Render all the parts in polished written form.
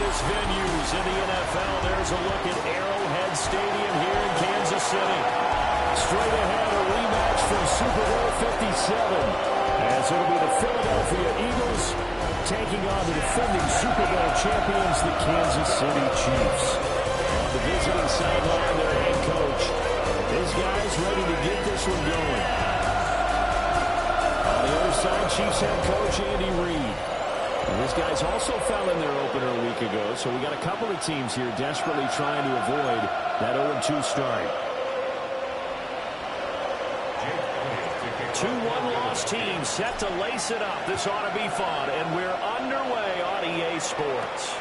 biggest venues in the NFL. There's a look at Arrowhead Stadium here in Kansas City. Straight ahead, a rematch from Super Bowl 57. As it'll be the Philadelphia Eagles taking on the defending Super Bowl champions, the Kansas City Chiefs. On the visiting sideline, their head coach. His guys ready to get this one going. On the other side, Chiefs head coach Andy Reid. And his guys also fell in their opener a week ago, so we got a couple of teams here desperately trying to avoid that 0-2 start. Two one-loss teams set to lace it up. This ought to be fun, and we're underway on EA Sports.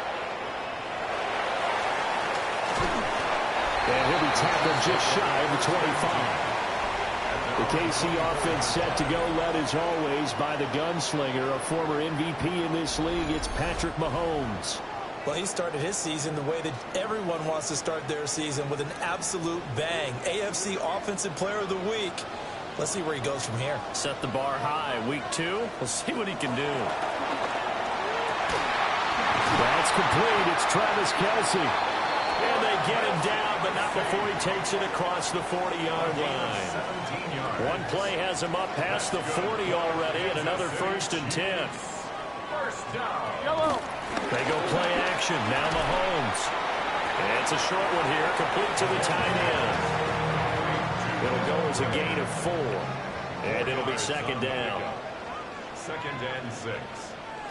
And he'll be tackled just shy of the 25. The KC offense set to go, led as always by the gunslinger, a former MVP in this league. It's Patrick Mahomes. Well, he started his season the way that everyone wants to start their season, with an absolute bang. AFC Offensive Player of the Week. Let's see where he goes from here. Set the bar high. Week 2, we'll see what he can do. That's complete. It's Travis Kelce. And they get him down, but not before he takes it across the 40-yard line. One play has him up past the 40 already, and another 1st and 10. They go play action. Now Mahomes. And it's a short one here, complete to the tight end. It'll go as a gain of 4. And it'll be 2nd down. 2nd and 6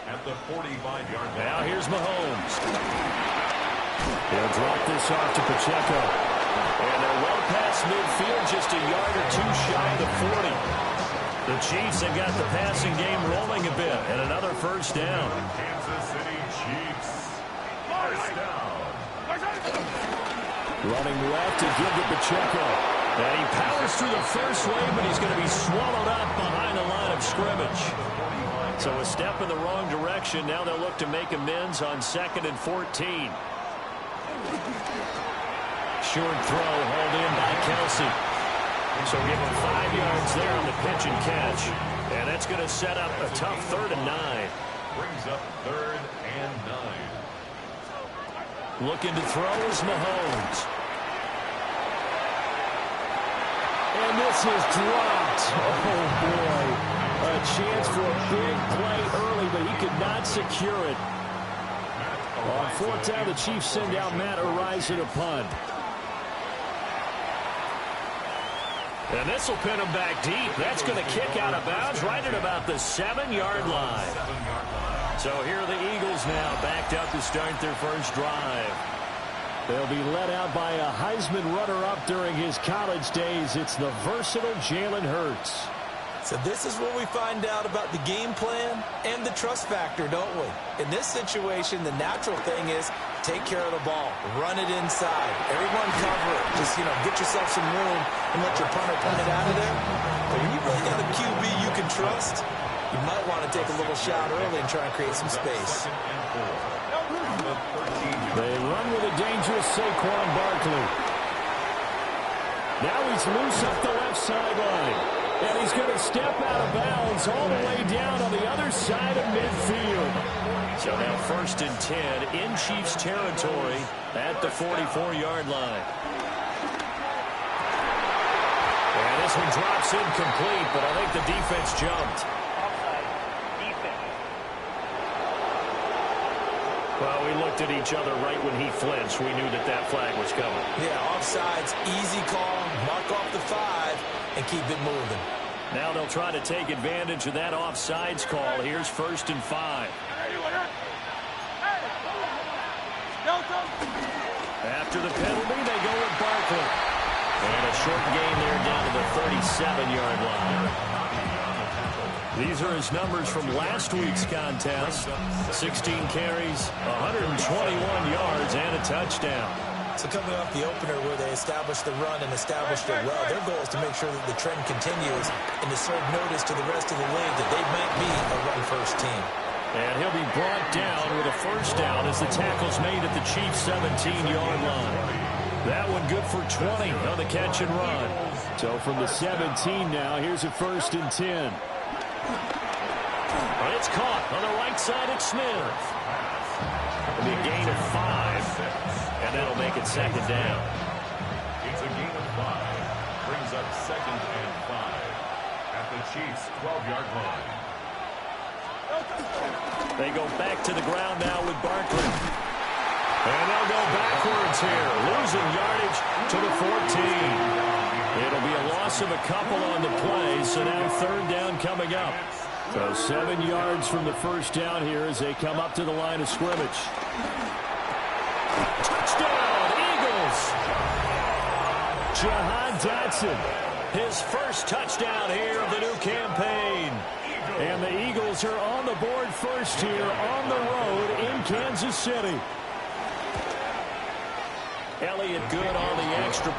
at the 45-yard line. Now here's Mahomes. They'll drop this off to Pacheco. And they're well past midfield, just a yard or 2 shy of the 40. The Chiefs have got the passing game rolling a bit, and another 1st down. Kansas City Chiefs. 1st down. Running left to give to Pacheco. And he powers through the first wave, but he's going to be swallowed up behind the line of scrimmage. So a step in the wrong direction. Now they'll look to make amends on 2nd and 14. Short throw hauled in by Kelce. So give him 5 yards there on the pitch and catch. And that's going to set up a tough 3rd and 9. Brings up 3rd and 9. Looking to throw is Mahomes. And this is dropped. Oh, boy. A chance for a big play early, but he could not secure it. On 4th down, the Chiefs send out Matt Araiza to punt. And this will pin him back deep. That's going to kick out of bounds right at about the 7-yard line. So here are the Eagles now, backed up to start their first drive. They'll be led out by a Heisman runner-up during his college days. It's the versatile Jalen Hurts. So this is where we find out about the game plan and the trust factor, don't we? In this situation, the natural thing is take care of the ball, run it inside. Everyone cover it. Just, get yourself some room and let your punter punt it out of there. But when you really got a QB you can trust, you might want to take a little shot early and try and create some space. They run with a dangerous Saquon Barkley. Now he's loose up the left sideline. And he's going to step out of bounds all the way down on the other side of midfield. So now 1st and 10 in Chiefs territory at the 44-yard line. And this one drops incomplete, but I think the defense jumped. Well, we looked at each other right when he flinched. We knew that flag was coming. Yeah, offsides, easy call, mark off the 5, and keep it moving. Now they'll try to take advantage of that offsides call. Here's 1st and 5. After the penalty, they go with Barkley. And a short gain there down to the 37-yard line. These are his numbers from last week's contest. 16 carries, 121 yards, and a touchdown. So coming off the opener where they established the run and established it well, their goal is to make sure that the trend continues and to serve notice to the rest of the league that they might be a run-first team. And he'll be brought down with a 1st down as the tackle's made at the Chiefs' 17-yard line. That one good for 20 on the catch and run. So from the 17 now, here's a 1st and 10. It's caught on the right side. It's Smith. be a gain of 5, and that'll make it second down. It's a gain of 5. Brings up 2nd and 5 at the Chiefs' 12-yard line. They go back to the ground now with Barkley. And they'll go backwards here, losing yardage to the 14. It'll be a loss of a couple on the play, so now 3rd down coming up. So 7 yards from the first down here as they come up to the line of scrimmage. Touchdown, Eagles! Jahan Dotson, his first touchdown here of the new campaign. And the Eagles are on the board first here on the road in Kansas City. Elliott good on the extra.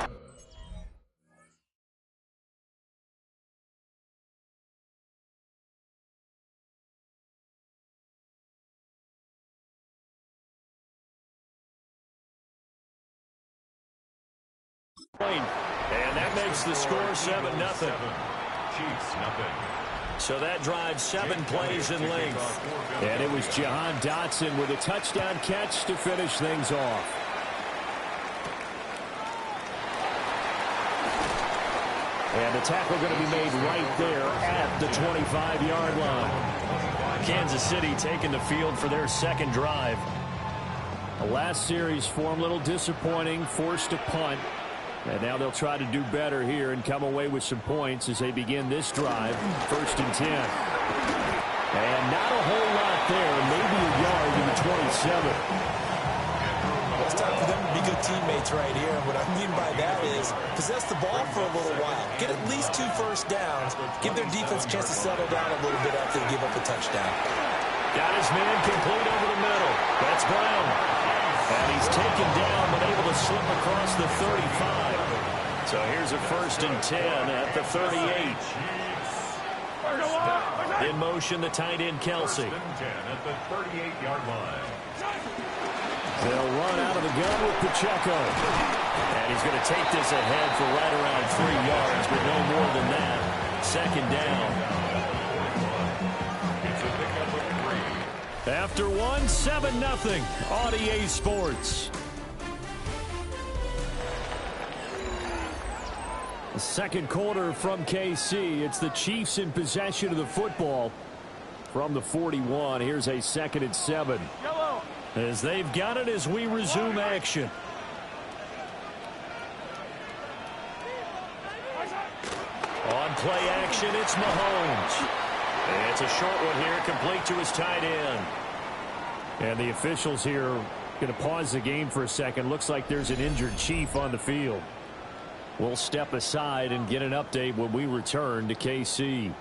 And that makes the score 7-0. Chiefs, nothing. So that drives 7 plays in length. And it was Jahan Dotson with a touchdown catch to finish things off. And the tackle going to be made right there at the 25-yard line. Kansas City taking the field for their second drive. The last series for them a little disappointing, forced a punt. And now they'll try to do better here and come away with some points as they begin this drive. 1st and 10. And not a whole lot there. Maybe a yard to the 27. It's time for them to be good teammates right here. And what I mean by that is possess the ball for a little while. Get at least 2 first downs. Give their defense a chance to settle down a little bit after they give up a touchdown. Got his man complete over the middle. That's Brown. And he's taken down but able to slip across the 35. So here's a 1st and 10 at the 38. In motion, the tight end, Kelsey. 1st and 10 at the 38-yard line. They'll run out of the gun with Pacheco. And he's going to take this ahead for right around 3 yards, but no more than that. 2nd down. It's a pickup of 3. After 1, 7-0 on EA Sports. The second quarter from KC. It's the Chiefs in possession of the football from the 41. Here's a 2nd and 7. As they've got it as we resume action. On play action, it's Mahomes. And it's a short one here, complete to his tight end. And the officials here going to pause the game for a second. Looks like there's an injured Chief on the field. We'll step aside and get an update when we return to KC.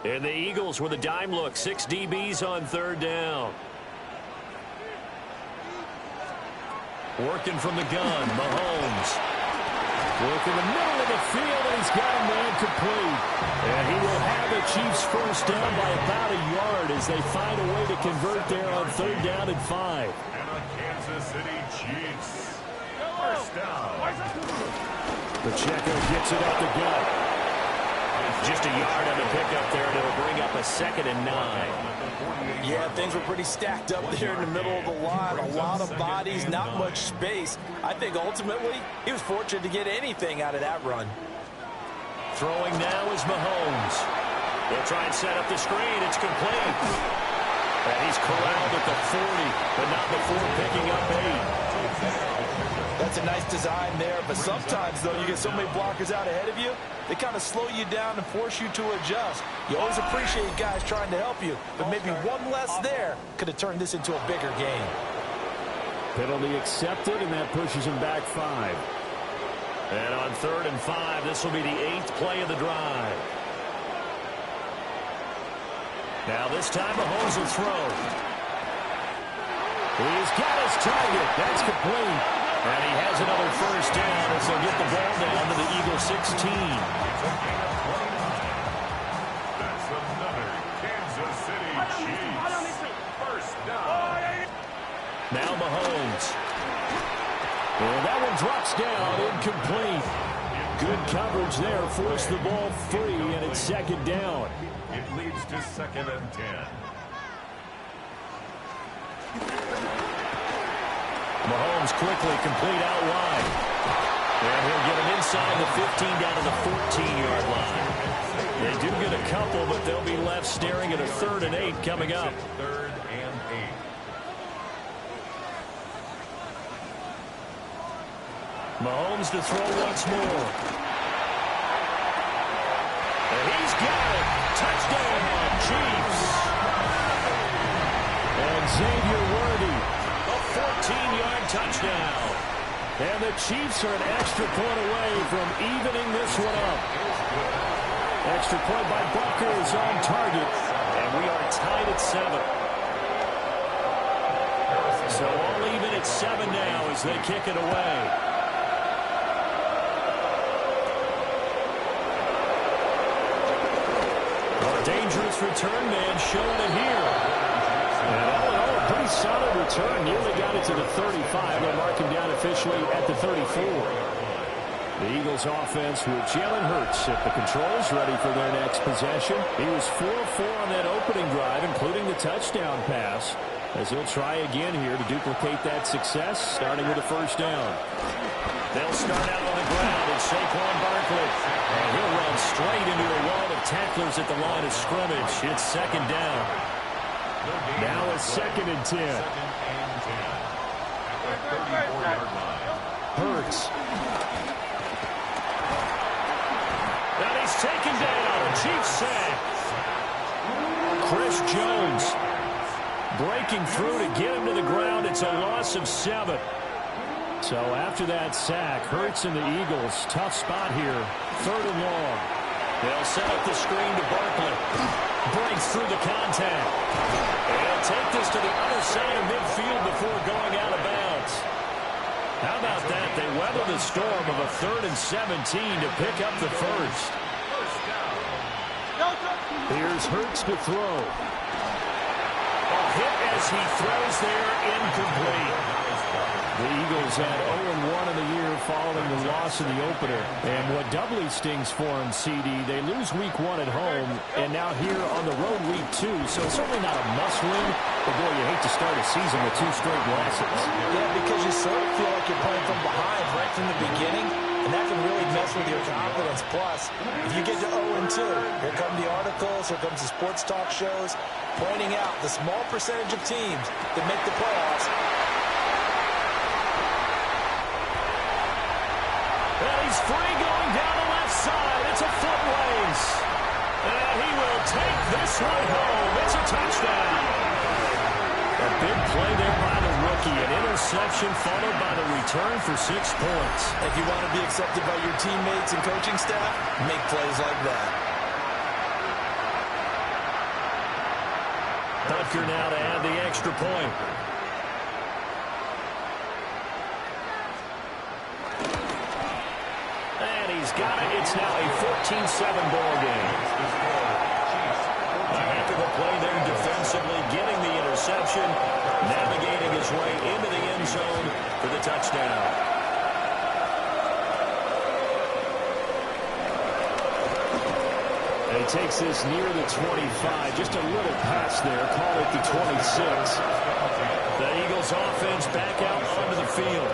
And the Eagles with a dime look. 6 DBs on 3rd down. Working from the gun, Mahomes. Working the middle of the field, and he's got a man complete. And he will have the Chiefs first down by about a yard as they find a way to convert there on 3rd down and 5. And a Kansas City Chiefs. First down. Pacheco gets it up the gut. Just a yard on the pickup there, and it'll bring up a 2nd and 9. Yeah, things were pretty stacked up there in the middle of the line. A lot of bodies, not much space. I think ultimately he was fortunate to get anything out of that run. Throwing now is Mahomes. They'll try and set up the screen. It's complete. And he's corralled at the 40, but not before picking up 8. That's a nice design there, but sometimes, though, you get so many blockers out ahead of you, they kind of slow you down and force you to adjust. You always appreciate guys trying to help you, but maybe one less there could have turned this into a bigger game. Penalty accepted, and that pushes him back 5. And on 3rd and 5, this will be the 8th play of the drive. Now this time, Mahomes will throw. He's got his target. That's complete. And he has another first down as they'll get the ball down to the Eagle 16. That's another Kansas City Chiefs. First down. Now Mahomes. And that one drops down, incomplete. Good coverage there, forced the ball free, and it's 2nd down. It leads to 2nd and 10. Mahomes quickly complete out wide. And he'll get him inside the 15 down to the 14-yard line. They do get a couple, but they'll be left staring at a 3rd and 8 coming up. 3rd and 8. Mahomes to throw once more. And he's got it. Touchdown, Chiefs. And Xavier Worthy, a 14-yard touchdown. And the Chiefs are an extra point away from evening this one up. Extra point by Bucker is on target. And we are tied at 7. So all even at 7 now as they kick it away. Dangerous return man showing it here. And all in all, a pretty solid return. Nearly got it to the 35. They'll mark him down officially at the 34. The Eagles offense with Jalen Hurts at the controls, ready for their next possession. He was 4 of 4 on that opening drive, including the touchdown pass, as he'll try again here to duplicate that success, starting with a first down. They'll start out on the ground, and Saquon Barkley. And he'll run straight into a wall of tacklers at the line of scrimmage. It's 2nd down. Now it's 2nd and 10. 2nd and 10. At the 34-yard line. Hurts. And he's taken down. A Chiefs sack. Chris Jones breaking through to get him to the ground. It's a loss of 7. So after that sack, Hurts and the Eagles, tough spot here. 3rd and long. They'll set up the screen to Barkley. Breaks through the contact. And take this to the other side of midfield before going out of bounds. How about that? They weather the storm of a 3rd and 17 to pick up the first. Here's Hurts to throw. A hit as he throws there, incomplete. The Eagles had 0-1 in the year following the loss in the opener. And what doubly stings for them, CD, they lose week 1 at home, and now here on the road week 2. So it's certainly not a must-win, but boy, you hate to start a season with 2 straight losses. Yeah, because you sort of feel like you're playing from behind right from the beginning, and that can really mess with your confidence. Plus, if you get to 0-2, here come the articles, here comes the sports talk shows, pointing out the small percentage of teams that make the playoffs. He's free going down the left side. It's a foot race. And he will take this one home. It's a touchdown. A big play there by the rookie. An interception followed by the return for 6 points. If you want to be accepted by your teammates and coaching staff, make plays like that. Butker now to add the extra point. He's got it. It's now a 14-7 ball game. A heck of a play there defensively, getting the interception, navigating his way into the end zone for the touchdown. And he takes this near the 25. Just a little pass there. Call it the 26. The Eagles offense back out onto the field.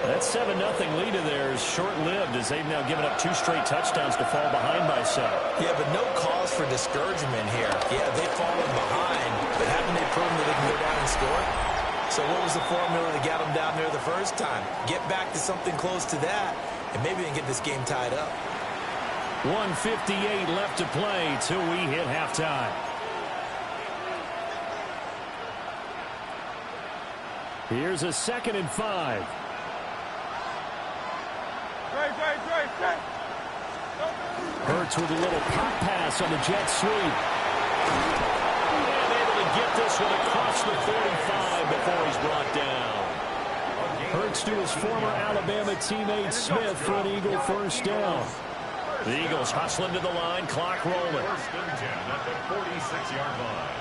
That 7-0 lead of theirs short-lived as they've now given up 2 straight touchdowns to fall behind by 7. Yeah, but no cause for discouragement here. Yeah, they've fallen behind, but haven't they proven that they can go down and score? So what was the formula that got them down there the first time? Get back to something close to that, and maybe they can get this game tied up. 1:58 left to play till we hit halftime. Here's a 2nd and 5. Hurts with a little pop pass on the jet sweep. And able to get this one across the 45 before he's brought down. Hurts to his former Alabama teammate Smith for an Eagle first down. The Eagles hustling to the line, clock rolling. 1st and 10 at the 46-yard line.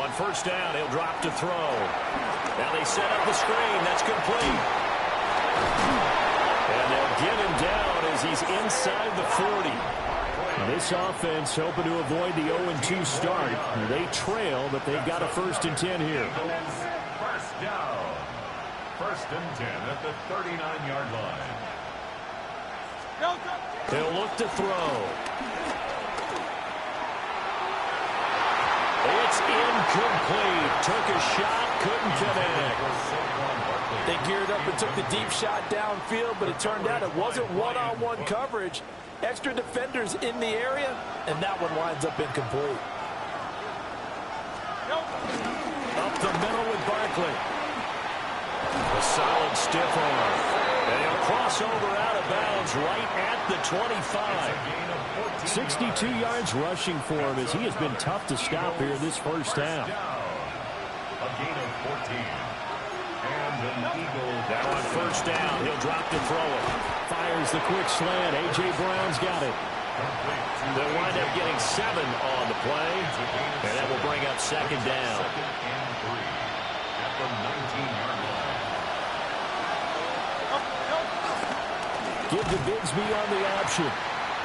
On first down, he'll drop to throw. Now they set up the screen. That's complete. And they'll get him down as he's inside the 40. This offense hoping to avoid the 0-2 start. They trail, but they've got a 1st and 10 here. First down. 1st and 10 at the 39-yard line. They'll look to throw. It's incomplete. Took a shot, couldn't connect. They geared up and took the deep shot downfield, but it turned out it wasn't one-on-one coverage. Extra defenders in the area, and that one winds up incomplete. Up the middle with Barkley. A solid stiff arm. And he'll cross over out of bounds right at the 25. 62 yards rushing for him as he has been tough to stop here this first half. A gain of 14. And an Eagle. Now on 1st down, he'll drop to throw it. Fires the quick slant. A.J. Brown's got it. They'll wind up getting 7 on the play. And that will bring up 2nd down. 2nd and 3 at the 19-yard line. Give to Bigsby on the option.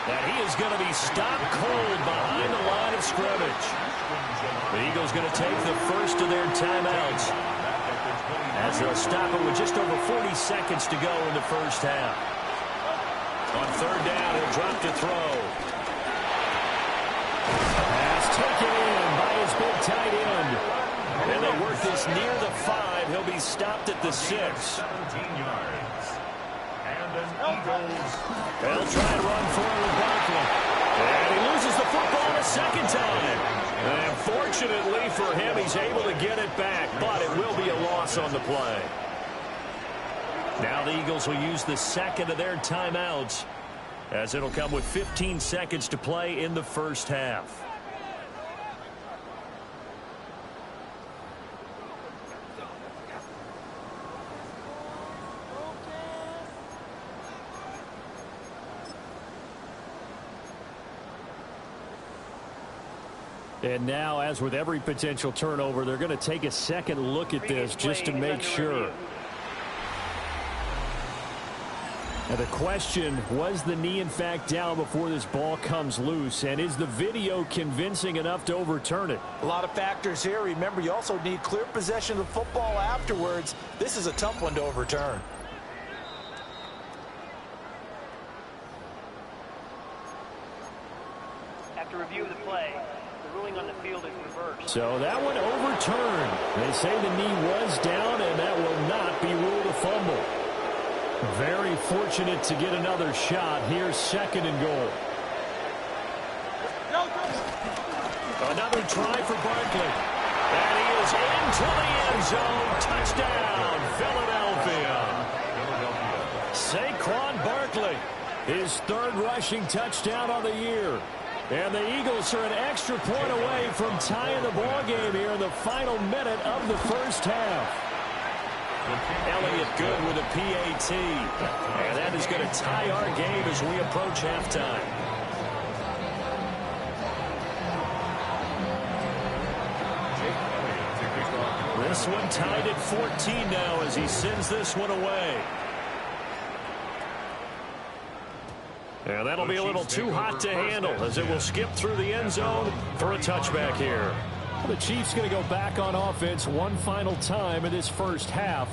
And he is going to be stopped cold behind the line of scrimmage. The Eagles going to take the first of their timeouts as they'll stop it with just over 40 seconds to go in the first half. On 3rd down, he'll drop to throw. Pass taken in by his big tight end. And they work this near the 5. He'll be stopped at the 6. 17 yards. And an Eagles. They'll try and run forward with Barkley. And he loses the football a 2nd time. And fortunately for him, he's able to get it back, but it will be a loss on the play. Now the Eagles will use the 2nd of their timeouts as it'll come with 15 seconds to play in the first half. And now, as with every potential turnover, they're going to take a second look at this just to make sure. And the question, was the knee in fact down before this ball comes loose? And is the video convincing enough to overturn it? A lot of factors here. Remember, you also need clear possession of the football afterwards. This is a tough one to overturn. After review of the play, the ruling on the field is reversed. So that one overturned. They say the knee was down, and that will not be ruled a fumble. Very fortunate to get another shot. Here's 2nd and goal. Another try for Barkley. And he is into the end zone. Touchdown, Philadelphia. Saquon Barkley, his 3rd rushing touchdown on the year. And the Eagles are an extra point away from tying the ball game here in the final minute of the first half. Elliott good with a PAT. And that is going to tie our game as we approach halftime. This one tied at 14 now as he sends this one away. And that'll be a little too hot to handle as it will skip through the end zone for a touchback here. The Chiefs going to go back on offense one final time in this first half.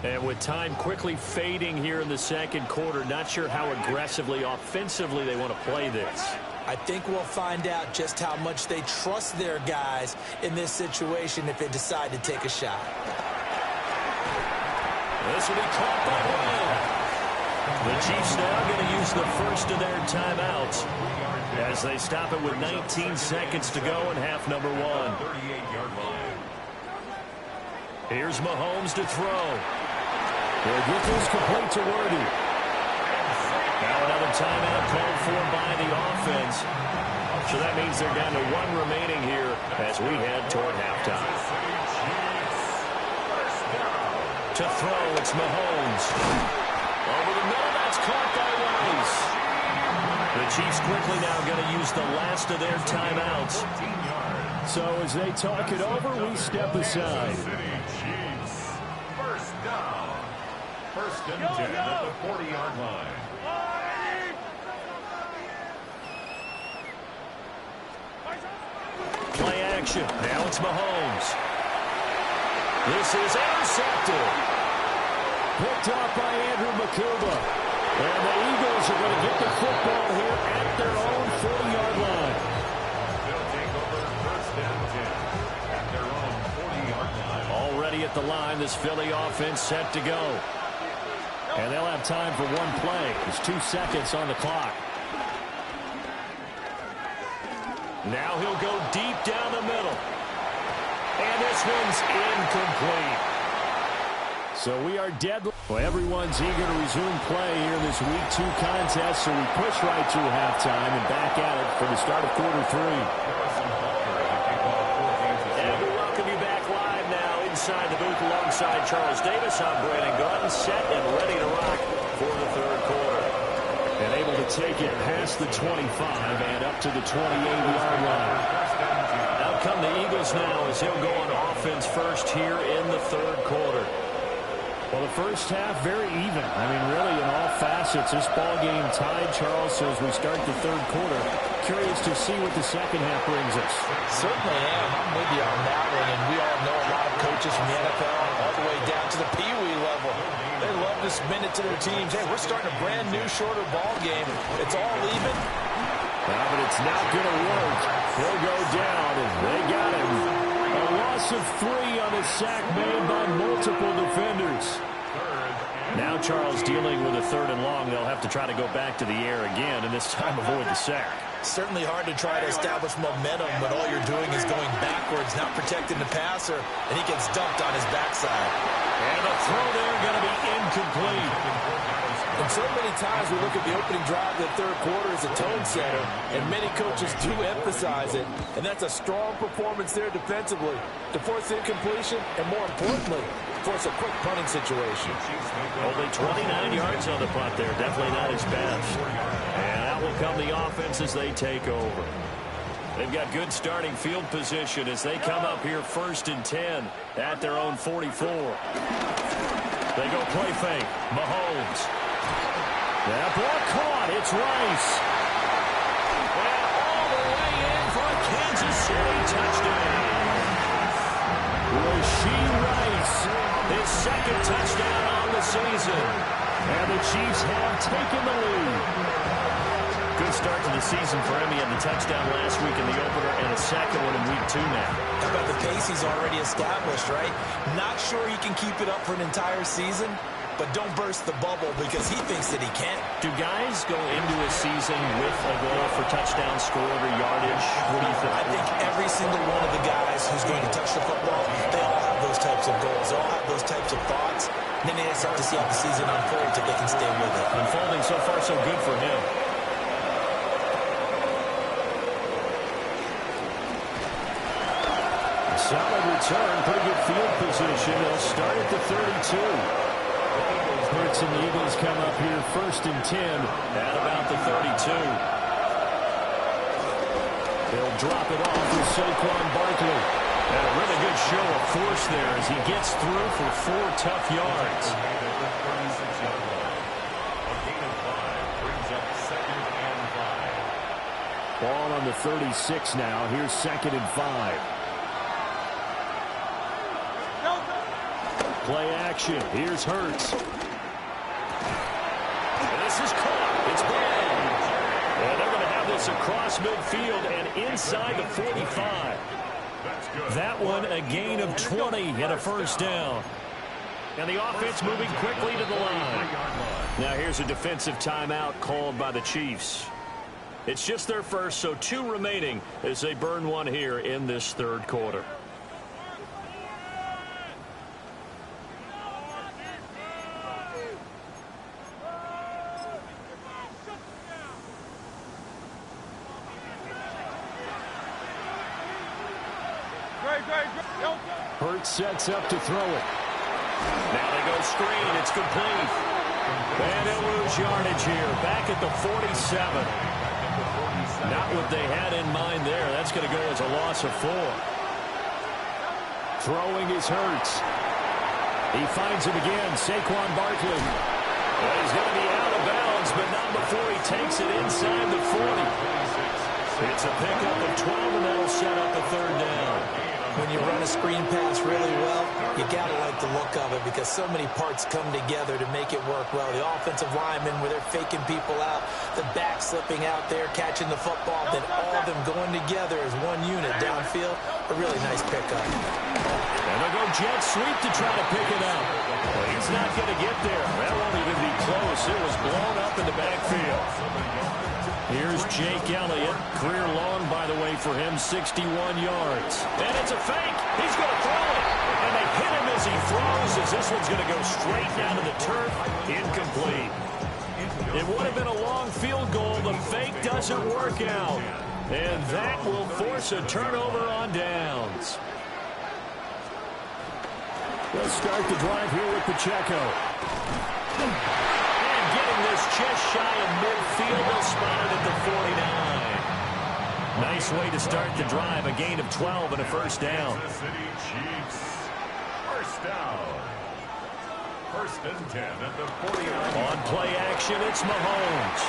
And with time quickly fading here in the 2nd quarter, not sure how aggressively, offensively they want to play this. I think we'll find out just how much they trust their guys in this situation if they decide to take a shot. This will be caught by Brown. The Chiefs now going to use the first of their timeouts as they stop it with 19 seconds to go in half number 1. 38-yard line. Here's Mahomes to throw. He'll get this complete to Worthy. Now another timeout called for by the offense. So that means they're down to 1 remaining here as we head toward halftime. To throw, it's Mahomes. Over the middle, that's caught by Rice. The Chiefs quickly now going to use the last of their timeouts. So as they talk it over, we step aside. First down. 1st and 10 at the 40-yard line. action. Now it's Mahomes. This is intercepted. Picked off by Andrew Ncaa. And the Eagles are going to get the football here at their own 40-yard line. They'll take over first and 10 at their own 40-yard line. Already at the line, this Philly offense set to go. And they'll have time for one play. There's 2 seconds on the clock. Now he'll go deep down the middle. And this one's incomplete. So we are dead. Well, everyone's eager to resume play here in this Week 2 contest, so we push right through halftime and back at it for the start of quarter 3. And we welcome you back live now inside the booth alongside Charles Davis. I'm Brandon Gordon, set and ready to rock for the third quarter. And able to take it past the 25 and up to the 28-yard line. Out come the Eagles now as he'll go on offense first here in the third quarter. Well, the first half, very even. I mean, really, in all facets, this ball game tied, Charles. So as we start the third quarter, curious to see what the second half brings us. Certainly am. I'm with you on that one. And we all know a lot of coaches from the NFL all the way down to the Pee-wee level. They love to spin it to their teams. Hey, we're starting a brand new, shorter ball game. It's all even. But it's not going to work. He'll go down, and they got him. A loss of 3 on a sack made by multiple defenders. Now Charles dealing with a third and long. They'll have to try to go back to the air again, and this time avoid the sack. Certainly hard to try to establish momentum when all you're doing is going backwards, not protecting the passer, and he gets dumped on his backside. And the throw there going to be incomplete. And so many times we look at the opening drive of the third quarter as a tone setter, and many coaches do emphasize it, and that's a strong performance there defensively to force incompletion and, more importantly, force a quick punting situation. Only 29 yards on the punt there. Definitely not his best. And out will come the offense as they take over. They've got good starting field position as they come up here first and 10 at their own 44. They go play fake. Mahomes. That ball caught. It's Rice. And all the way in for a Kansas City touchdown. Rashee Rice, his second touchdown on the season. And the Chiefs have taken the lead. Good start to the season for him. He had the touchdown last week in the opener and a second one in week 2 now. How about the pace he's already established, right? Not sure he can keep it up for an entire season, but don't burst the bubble because he thinks that he can. Do guys go into a season with a goal for touchdown scored or yardage? What do you think? I think every single one of the guys who's going to touch the football, they all have those types of goals. They all have those types of thoughts. And then they just have to see how the season unfolds if they can stay with it. Unfolding so far so good for him. Solid return, pretty good field position. They'll start at the 32. Hurts and the Eagles come up here first and 10 at about the 32. They'll drop it off with Saquon Barkley. And a really good show of force there as he gets through for 4 tough yards. A gain of 5 brings up second and 5. Ball on the 36 now. Here's second and 5. Play action. Here's Hurts. And this is caught. It's bad. And they're going to have this across midfield and inside the 45. That one a gain of 20 and a first down. And the offense moving quickly to the line. Now here's a defensive timeout called by the Chiefs. It's just their first, so 2 remaining as they burn one here in this third quarter. Hurts sets up to throw it. Now they go screen. It's complete. And they'll lose yardage here. Back at the 47. Not what they had in mind there. That's going to go as a loss of 4. Throwing is Hurts. He finds him again. Saquon Barkley. Well, he's going to be out of bounds, but not before he takes it inside the 40. It's a pickup of 12, and that'll set up a third down. When you run a screen pass really well, you got to like the look of it because so many parts come together to make it work well. The offensive linemen, where they're faking people out, the back slipping out there, catching the football, then all of them going together as one unit downfield. A really nice pickup. And they'll go jet sweep to try to pick it up. Well, he's not going to get there. That won't even be close. It was blown up in the backfield. Here's Jake Elliott. Career long, by the way, for him, 61 yards. And it's a fake. He's going to throw it. And they hit him as he throws, as this one's going to go straight down to the turf. Incomplete. It would have been a long field goal. The fake doesn't work out. And that will force a turnover on downs. They'll start the drive here with Pacheco. And getting this just shy of midfield, they'll spot it at the 49. Nice way to start the drive, a gain of 12 and a first down. Kansas City Chiefs. First down. First and 10 at the 49. On play action, it's Mahomes.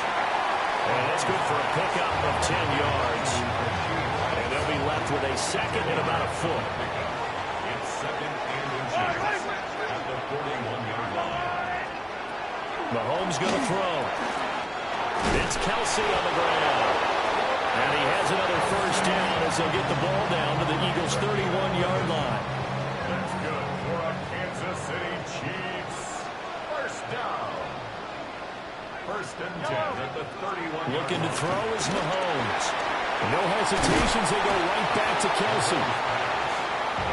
And that's good for a pickup of 10 yards. And they'll be left with a second and about a foot. It's second and inches at the 41-yard line. Mahomes going to throw. It's Kelsey on the ground. And he has another first down as they'll get the ball down to the Eagles' 31-yard line. That's good for a Kansas City Chiefs. First down. First and 10 at the 31. Looking to throw is Mahomes. No hesitations, they go right back to Kelsey.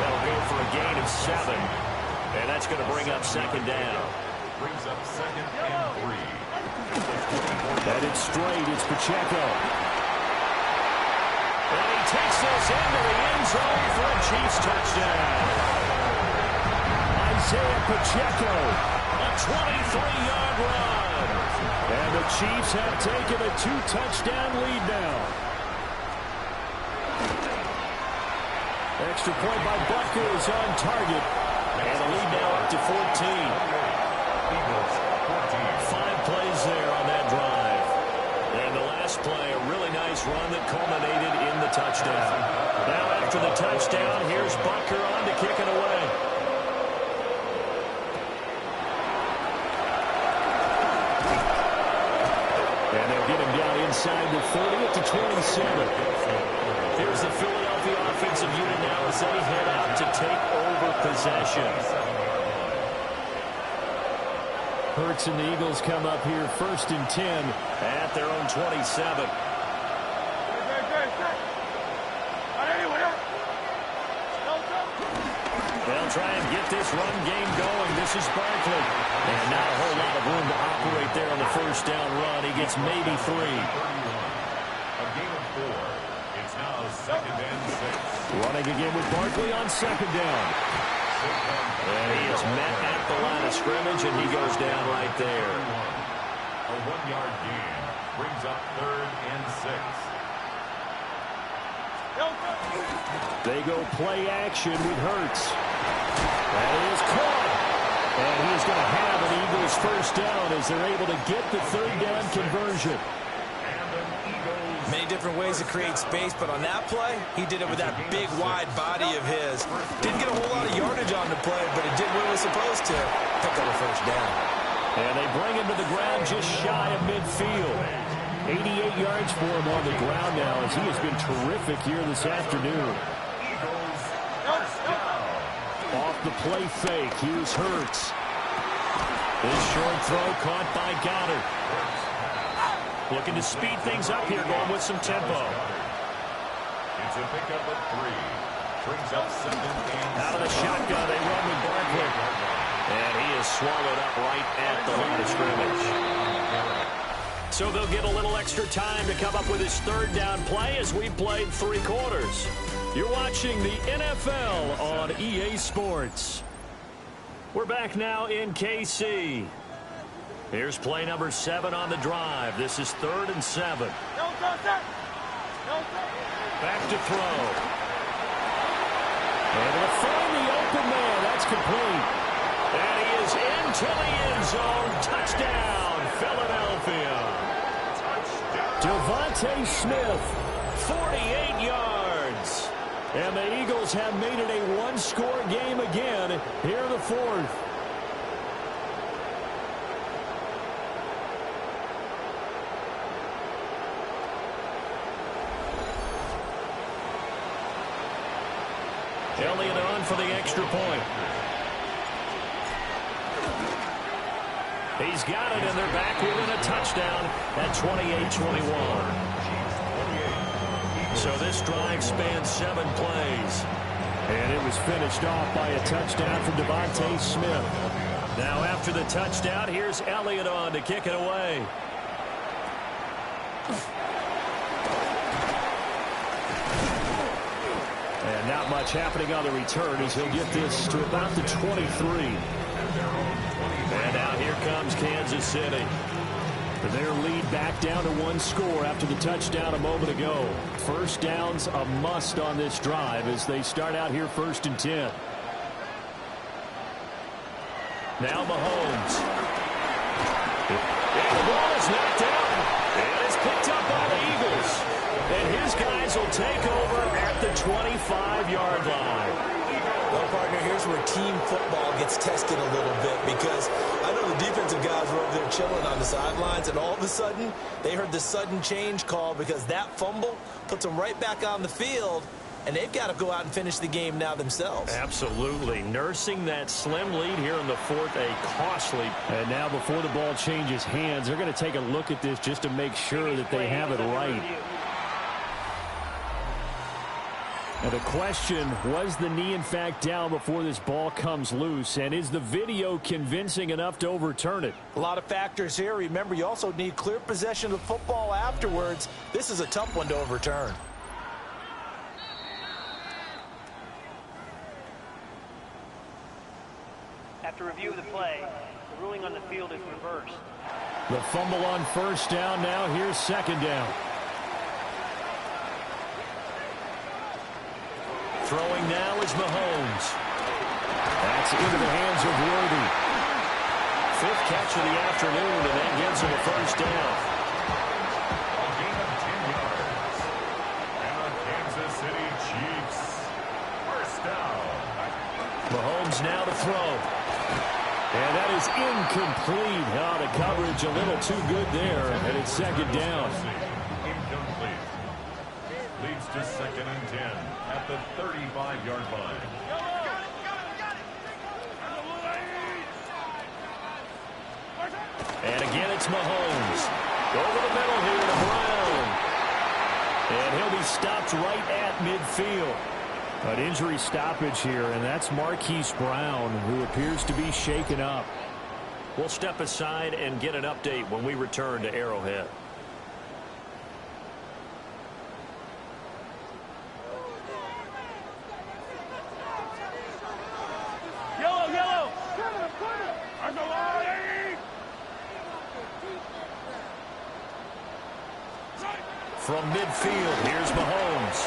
That'll go for a gain of 7. And that's going to bring up second down. Brings up second and 3. Headed straight, it's Pacheco. And he takes this into the end zone for a Chiefs touchdown. Isaiah Pacheco. A 23-yard run. And the Chiefs have taken a 2-touchdown lead now. Extra point by Butker is on target. And the lead now up to 14. 5 plays there on that drive. And the last play, a really nice run that culminated in the touchdown. Now after the touchdown, here's Butker on to kick it away. And they'll get him down inside the 30 to 27. Here's the Philadelphia offensive unit now as they head out to take over possession. Hurts and the Eagles come up here first and 10 at their own 27. They'll try and get this run game going. This is Barkley. And not a whole lot of room to operate there on the first down run. He gets maybe 3. A gain of 4. It's now second and 6. Running again with Barkley on second down. And he is met at the line of scrimmage, and he goes down right there. A 1-yard gain brings up third and 6. They go play action with Hurts. That is caught. And he is going to have an Eagles first down as they're able to get the third down conversion. Many different ways to create space, but on that play, he did it with that big, wide body of his. Didn't get a whole lot of yardage on the play, but it did what it was supposed to. Pick up a first down. And they bring him to the ground just shy of midfield. 88 yards for him on the ground now as he has been terrific here this afternoon. Off the play fake, here's Hurts. His short throw caught by Goddard. Looking to speed things up here, going with some tempo. It's a pickup of 3. Brings up second and Out of the shotgun, they run with Barkley. And he is swallowed up right at the line of scrimmage. So they'll get a little extra time to come up with his third down play as we played 3 quarters. You're watching the NFL on EA Sports. We're back now in KC. Here's play number 7 on the drive. This is 3rd and 7. Back to throw. And they'll find the open man. That's complete. And he is into the end zone. Touchdown, Philadelphia. Devontae Smith 48 yards. And the Eagles have made it a one-score game again here in the fourth. Elliott on for the extra point. He's got it, and they're back within a touchdown at 28-21. So this drive spans 7 plays. And it was finished off by a touchdown from Devontae Smith. Now after the touchdown, here's Elliott on to kick it away. And not much happening on the return as he'll get this to about the 23. And now here comes Kansas City. Their lead back down to 1 score after the touchdown a moment ago. First down's a must on this drive as they start out here 1st and 10. Now Mahomes. And the ball is knocked out. And it's picked up by the Eagles. And his guys will take over at the 25-yard line. Well, partner, here's where team football gets tested a little bit because I know the defensive guys were over there chilling on the sidelines, and all of a sudden they heard the sudden change call because that fumble puts them right back on the field, and they've got to go out and finish the game now themselves. Absolutely. Nursing that slim lead here in the fourth, a costly. And now before the ball changes hands, they're going to take a look at this just to make sure that they have it right. Now the question, was the knee in fact down before this ball comes loose? And is the video convincing enough to overturn it? A lot of factors here. Remember, you also need clear possession of football afterwards. This is a tough one to overturn. After review of the play, the ruling on the field is reversed. The fumble on first down now. Here's second down. Throwing now is Mahomes. That's into the hands of Worthy. 5th catch of the afternoon, and that gives him a first down. A gain of 10 yards. And the Kansas City Chiefs. First down. Mahomes now to throw. And that is incomplete. Now the coverage a little too good there, and it's second down. Incomplete. Leads to 2nd and 10 at the 35-yard line. And again, it's Mahomes. Over the middle here to Brown. And he'll be stopped right at midfield. An injury stoppage here, and that's Marquise Brown, who appears to be shaken up. We'll step aside and get an update when we return to Arrowhead. From midfield, here's Mahomes.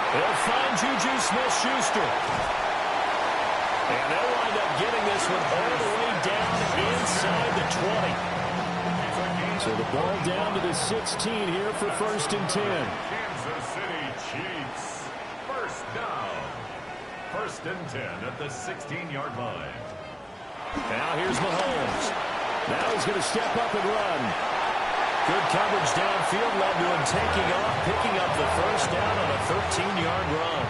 They'll find Juju Smith-Schuster. And they'll wind up getting this one all the way down inside the 20. So the ball down to the 16 here for 1st and 10. Kansas City Chiefs. First down. 1st and 10 at the 16-yard line. Now here's Mahomes. Now he's going to step up and run. Good coverage downfield led to him taking off, picking up the first down on a 13-yard run.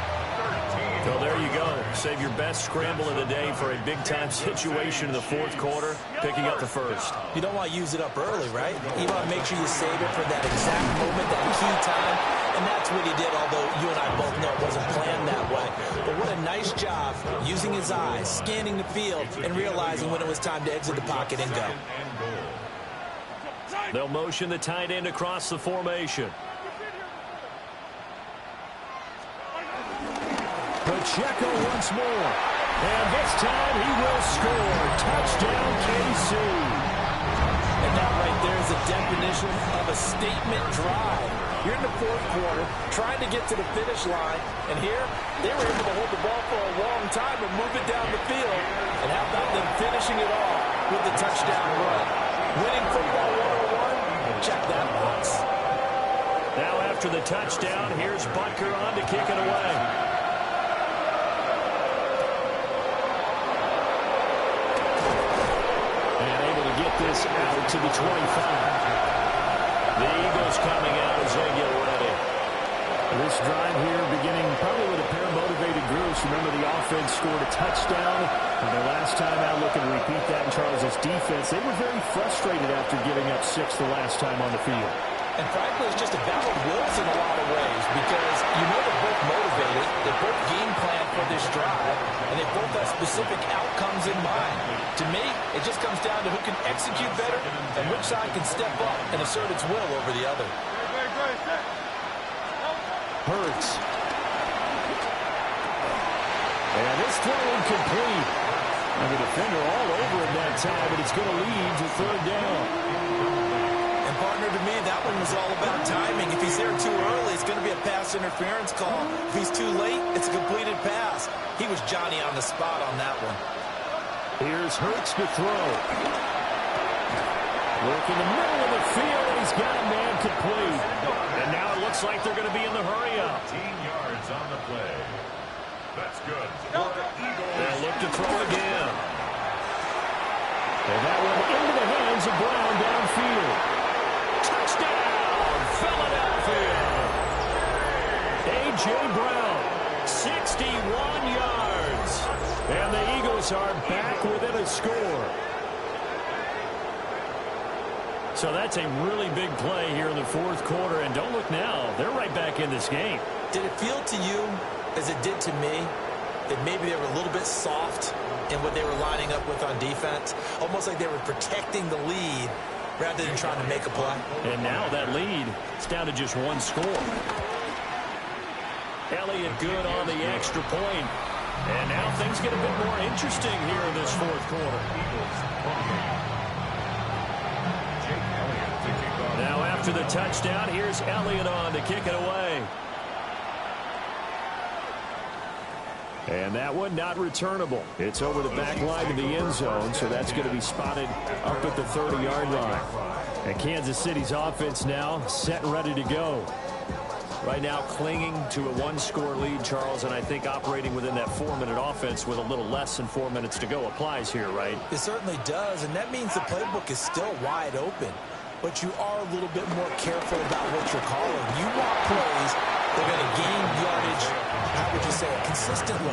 So there you go. Save your best scramble of the day for a big-time situation in the 4th quarter, picking up the first. You don't want to use it up early, right? You want to make sure you save it for that exact moment, that key time. And that's what he did, although you and I both know it wasn't planned that way. But what a nice job using his eyes, scanning the field, and realizing when it was time to exit the pocket and go. They'll motion the tight end across the formation. Pacheco once more. And this time he will score. Touchdown, KC. And that right there is a definition of a statement drive. You're in the 4th quarter, trying to get to the finish line, and here they were able to hold the ball for a long time and move it down the field. And how about them finishing it off with the touchdown run? Winning football 101, check that box. Now after after the touchdown. Here's Butker on to kick it away. And able to get this out to the 25. The Eagles coming out as they get ready. This drive here beginning probably with a pair of motivated groups. Remember, the offense scored a touchdown. And their last time out, looking to repeat that in Charles's defense. They were very frustrated after giving up 6 the last time on the field. And frankly, it's just a battle of wills in a lot of ways because you know they're both motivated, they both game plan for this drive, and they both have specific outcomes in mind. To me, it just comes down to who can execute better and which side can step up and assert its will over the other. Hurts. And this throw incomplete. And the defender all over him that time, but it's going to lead to third down. And partner, to me, that one was all about timing. If he's there too early, it's going to be a pass interference call. If he's too late, it's a completed pass. He was Johnny on the spot on that one. Here's Hurts to throw. Work in the middle of the field. He's got a man complete. And now it looks like they're going to be in the hurry-up. 15 yards on the play. That's good. They'll look to throw again. And that one into the hands of Brown downfield. Touchdown, Philadelphia. A.J. Brown, 61 yards. And the Eagles are back within a score. So that's a really big play here in the fourth quarter. And don't look now, they're right back in this game. Did it feel to you, as it did to me, that maybe they were a little bit soft in what they were lining up with on defense? Almost like they were protecting the lead rather than trying to make a play. And now that lead is down to just one score. Elliott good on the extra point. And now things get a bit more interesting here in this fourth quarter. Now after the touchdown, here's Elliott on to kick it away. And that one not returnable. It's over the back line to the end zone, so that's going to be spotted up at the 30-yard line. And Kansas City's offense now set and ready to go. Right now clinging to a one-score lead, Charles, and I think operating within that 4-minute offense with a little less than 4 minutes to go applies here, right? It certainly does, and that means the playbook is still wide open. But you are a little bit more careful about what you're calling. You want plays that are going to gain yardage, how would you say it, consistently,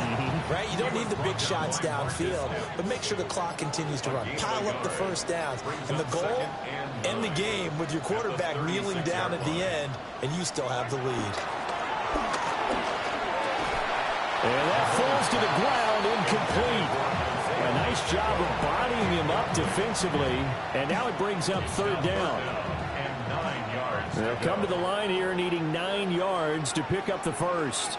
right? You don't need the big shots downfield, but make sure the clock continues to run. Pile up the first downs. And the goal, end the game with your quarterback kneeling down at the end, and you still have the lead. And that falls to the ground, incomplete. A nice job of bodying him up defensively, and now it brings up third down. They'll come to the line here needing 9 yards to pick up the first.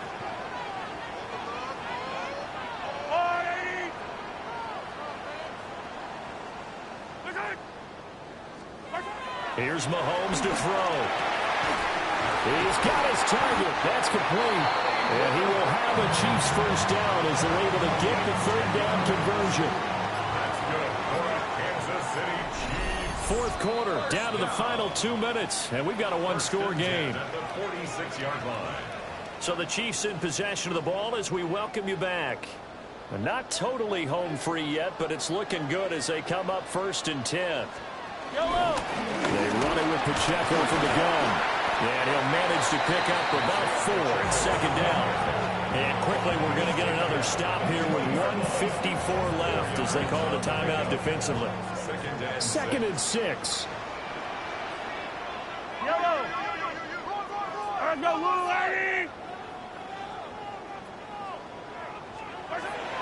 Here's Mahomes to throw. He's got his target. That's complete. And he will have a Chiefs first down as they're able to get the third down conversion. That's good for a Kansas City Chiefs. Fourth quarter, down to the final 2 minutes, and we've got a one-score game. At the 46-yard line. So the Chiefs in possession of the ball as we welcome you back. Not totally home free yet, but it's looking good as they come up 1st and 10. Yellow. They run it with Pacheco from the gun. And he'll manage to pick up about 4 and second down. And quickly we're going to get another stop here with 1:54 left as they call the timeout defensively. 2nd and 6. Yellow. Let's go, little lady.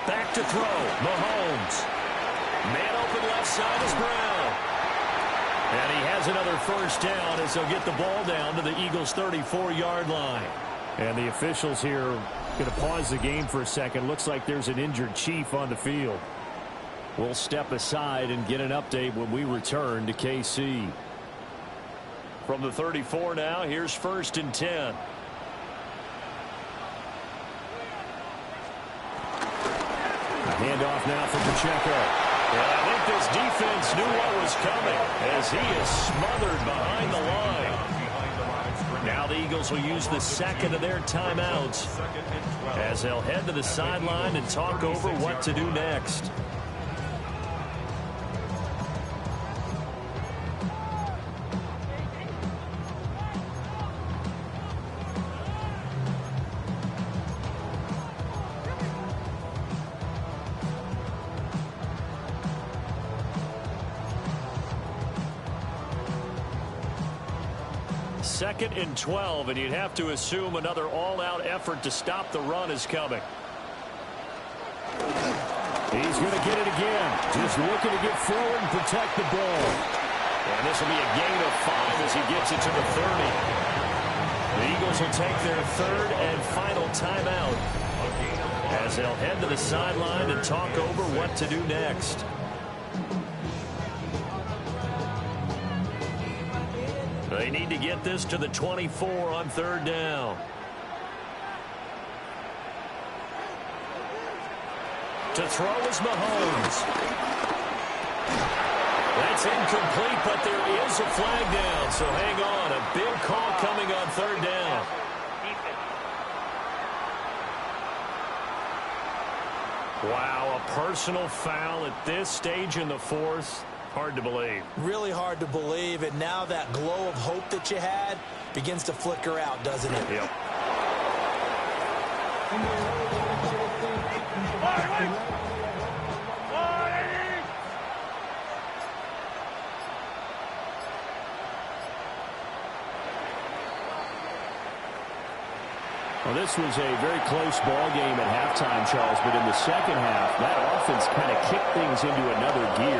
Back to throw. Mahomes. Man open left side is Brown. And he has another first down as they'll get the ball down to the Eagles' 34-yard line. And the officials here going to pause the game for a second. Looks like there's an injured Chief on the field. We'll step aside and get an update when we return to KC. From the 34 now, here's 1st and 10. Handoff now for Pacheco. And I think this defense knew what was coming as he is smothered behind the line. Now the Eagles will use the second of their timeouts as they'll head to the sideline and talk over what to do next. Second and 12, and you'd have to assume another all-out effort to stop the run is coming. He's going to get it again. Just looking to get forward and protect the ball. And this will be a gain of 5 as he gets it to the 30. The Eagles will take their third and final timeout as they'll head to the sideline and talk over what to do next. They need to get this to the 24 on third down. To throw is Mahomes. That's incomplete, but there is a flag down, so hang on. A big call coming on third down. Wow, a personal foul at this stage in the fourth. Hard to believe. Really hard to believe, and now that glow of hope that you had begins to flicker out, doesn't it? Yep. Well, this was a very close ball game at halftime, Charles, but in the second half, that offense kind of kicked things into another gear.